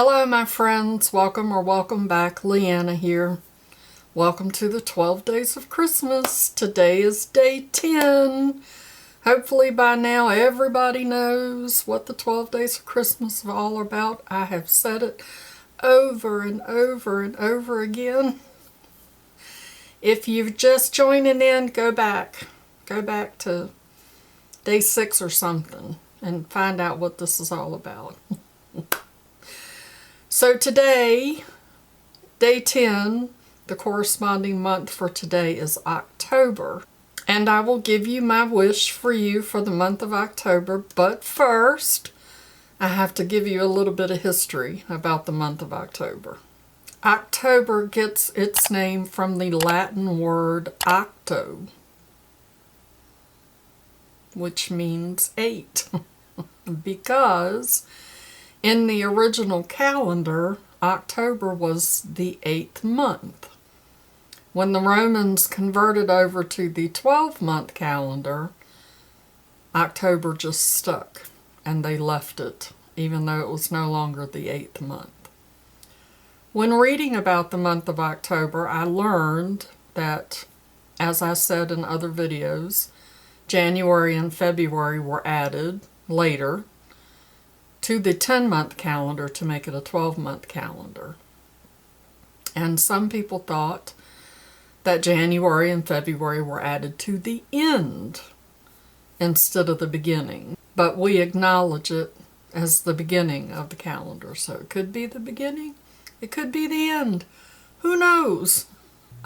Hello my friends, welcome back. Leanna here. Welcome to the 12 days of Christmas. Today is day 10. Hopefully by now everybody knows what the 12 days of Christmas are all about. I have said it over and over and over again. If you're just joining in, go back to day 6 or something and find out what this is all about. So today, day 10, the corresponding month for today is October. And I will give you my wish for you for the month of October. But first, I have to give you a little bit of history about the month of October. October gets its name from the Latin word octo, which means 8. Because in the original calendar, October was the 8th month. When the Romans converted over to the 12-month calendar, October just stuck, and they left it, even though it was no longer the 8th month. When reading about the month of October, I learned that, as I said in other videos, January and February were added later to the 10-month calendar to make it a 12-month calendar. And some people thought that January and February were added to the end instead of the beginning. But we acknowledge it as the beginning of the calendar. So it could be the beginning, it could be the end. Who knows?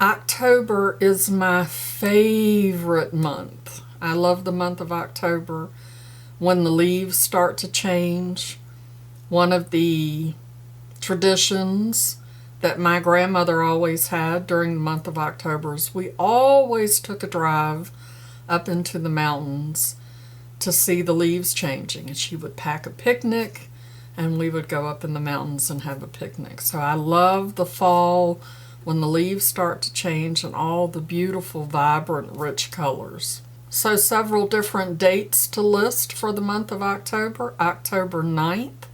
October is my favorite month. I love the month of October. When the leaves start to change, one of the traditions that my grandmother always had during the month of October is we always took a drive up into the mountains to see the leaves changing. And she would pack a picnic and we would go up in the mountains and have a picnic. So I love the fall when the leaves start to change and all the beautiful, vibrant, rich colors. So several different dates to list for the month of October. October 9th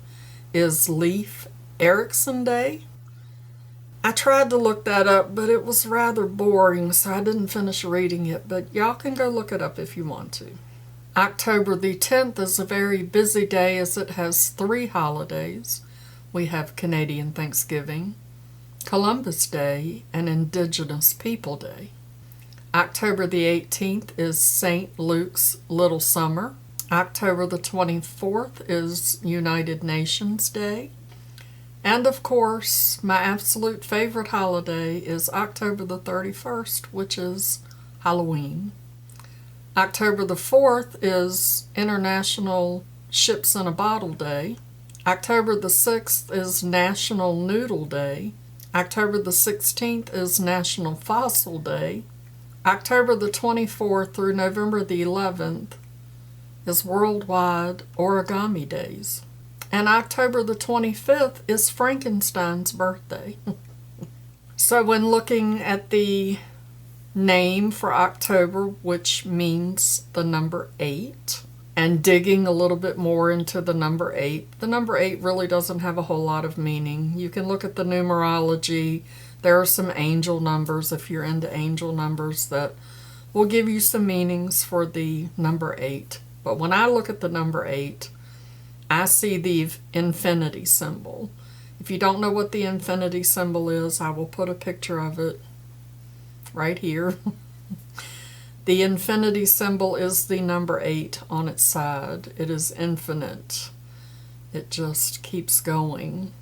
is Leif Erikson Day. I tried to look that up, but it was rather boring, so I didn't finish reading it. But y'all can go look it up if you want to. October the 10th is a very busy day as it has 3 holidays. We have Canadian Thanksgiving, Columbus Day, and Indigenous People Day. October the 18th is St. Luke's Little Summer. October the 24th is United Nations Day. And of course, my absolute favorite holiday is October the 31st, which is Halloween. October the 4th is International Ships in a Bottle Day. October the 6th is National Noodle Day. October the 16th is National Fossil Day. October the 24th through November the 11th is Worldwide Origami Days. And October the 25th is Frankenstein's birthday. So when looking at the name for October, which means the number 8, and digging a little bit more into the number 8 really doesn't have a whole lot of meaning. You can look at the numerology. There are some angel numbers, if you're into angel numbers, that will give you some meanings for the number 8. But when I look at the number 8, I see the infinity symbol. If you don't know what the infinity symbol is, I will put a picture of it right here. The infinity symbol is the number 8 on its side. It is infinite. It just keeps going.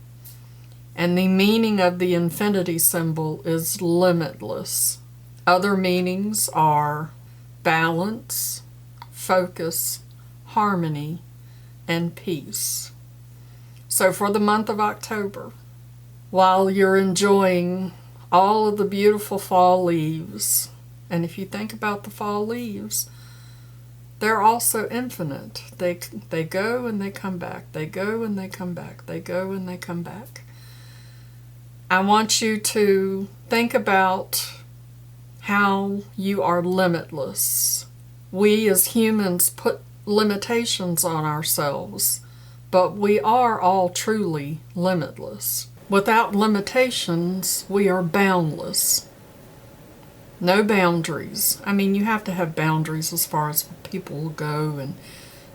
And the meaning of the infinity symbol is limitless. Other meanings are balance, focus, harmony, and peace. So for the month of October, while you're enjoying all of the beautiful fall leaves, and if you think about the fall leaves, they're also infinite. They go and they come back. They go and they come back. They go and they come back. I want you to think about how you are limitless. We as humans put limitations on ourselves but we are all truly limitless. Without limitations, we are boundless. No boundaries. I mean, you have to have boundaries as far as people go, and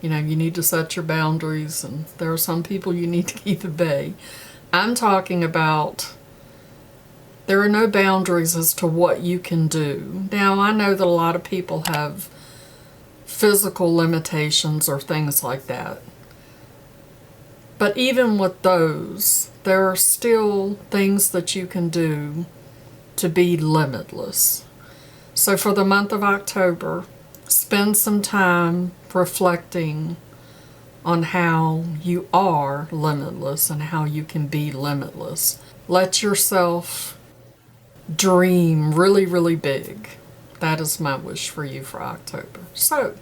you need to set your boundaries, and there are some people you need to keep at bay. I'm talking about there are no boundaries as to what you can do. Now, I know that a lot of people have physical limitations or things like that. But even with those, there are still things that you can do to be limitless. So for the month of October, spend some time reflecting on how you are limitless and how you can be limitless. Let yourself dream really, really big. That is my wish for you for October. So,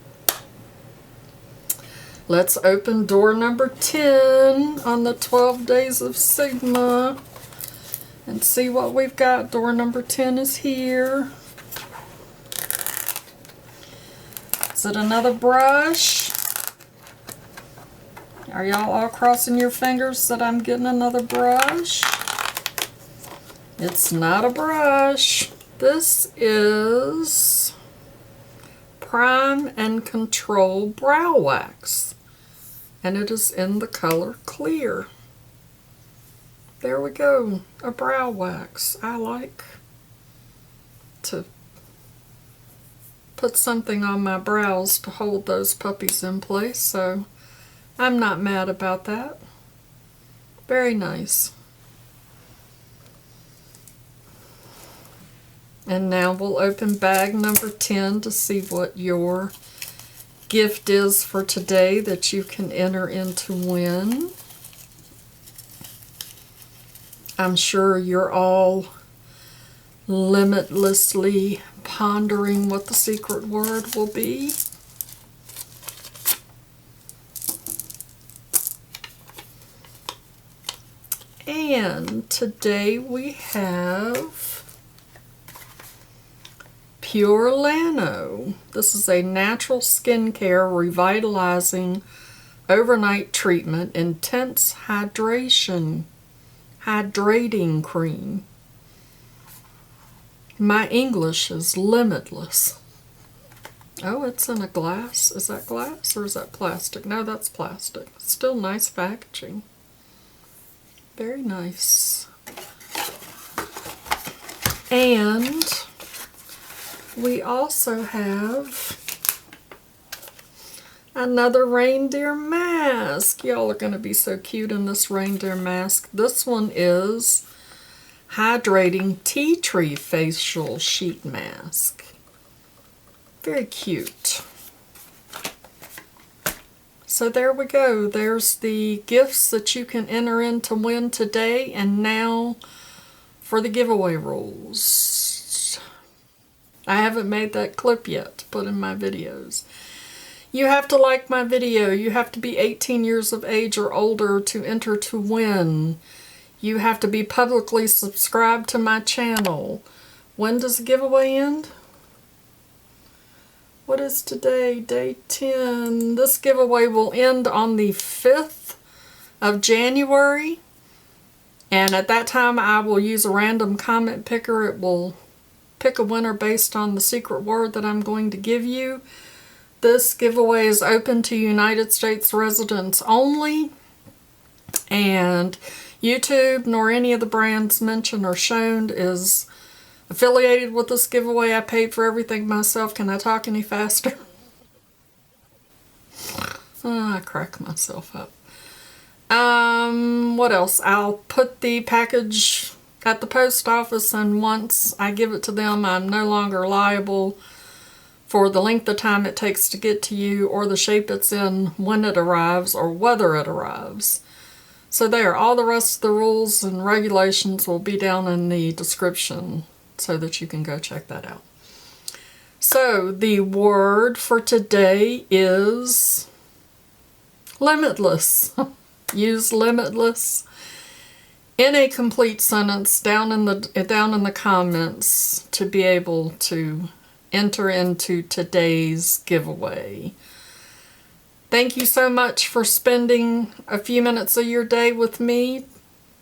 let's open door number 10 on the 12 days of Sigma and see what we've got. Door number 10 is here. Is it another brush? Are y'all all crossing your fingers that I'm getting another brush? It's not a brush. This is Prime and Control Brow Wax. And it is in the color clear. There we go. A brow wax. I like to put something on my brows to hold those puppies in place, so I'm not mad about that. Very nice. And now we'll open bag number 10 to see what your gift is for today that you can enter in to win. I'm sure you're all limitlessly pondering what the secret word will be. And today we have Pure Lano. This is a natural skincare revitalizing overnight treatment intense hydrating cream. My English is limitless. Oh, it's in a glass. Is that glass or is that plastic? No, that's plastic. Still nice packaging. Very nice. And we also have another reindeer mask. Y'all are going to be so cute in this reindeer mask. This one is Hydrating Tea Tree Facial Sheet Mask. Very cute. So there we go. There's the gifts that you can enter in to win today. And now for the giveaway rules. I haven't made that clip yet to put in my videos. You have to like my video. You have to be 18 years of age or older to enter to win. You have to be publicly subscribed to my channel. When does the giveaway end? What is today? Day 10. This giveaway will end on the 5th of January. And at that time I will use a random comment picker. It will pick a winner based on the secret word that I'm going to give you. This giveaway is open to United States residents only. And YouTube nor any of the brands mentioned or shown is affiliated with this giveaway. I paid for everything myself. Can I talk any faster? Oh, I crack myself up. What else? I'll put the package at the post office, and once I give it to them, I'm no longer liable for the length of time it takes to get to you or the shape it's in when it arrives or whether it arrives. So there, all the rest of the rules and regulations will be down in the description so that you can go check that out. So the word for today is limitless. Use limitless in a complete sentence down in the comments to be able to enter into today's giveaway. Thank you so much for spending a few minutes of your day with me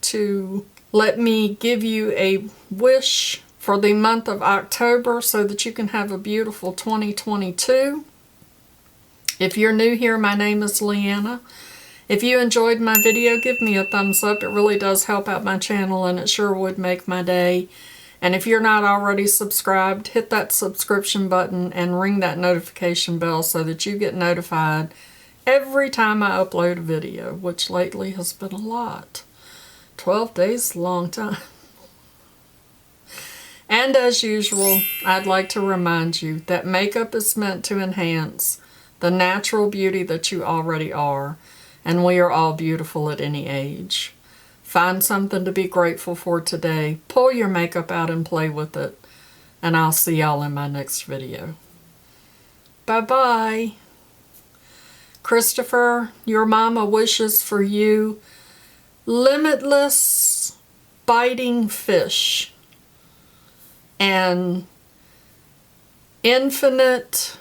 to let me give you a wish for the month of October so that you can have a beautiful 2022. If you're new here, my name is Leanna. If you enjoyed my video, give me a thumbs up. It really does help out my channel and it sure would make my day. And if you're not already subscribed, hit that subscription button and ring that notification bell so that you get notified every time I upload a video, which lately has been a lot. 12 days is a long time. And as usual, I'd like to remind you that makeup is meant to enhance the natural beauty that you already are, and we are all beautiful at any age. Find something to be grateful for today, pull your makeup out and play with it, and I'll see y'all in my next video. Bye-bye. Christopher, your mama wishes for you limitless biting fish and infinite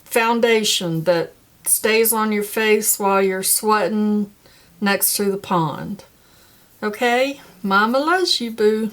foundation that stays on your face while you're sweating next to the pond. Okay? Mama loves you, boo.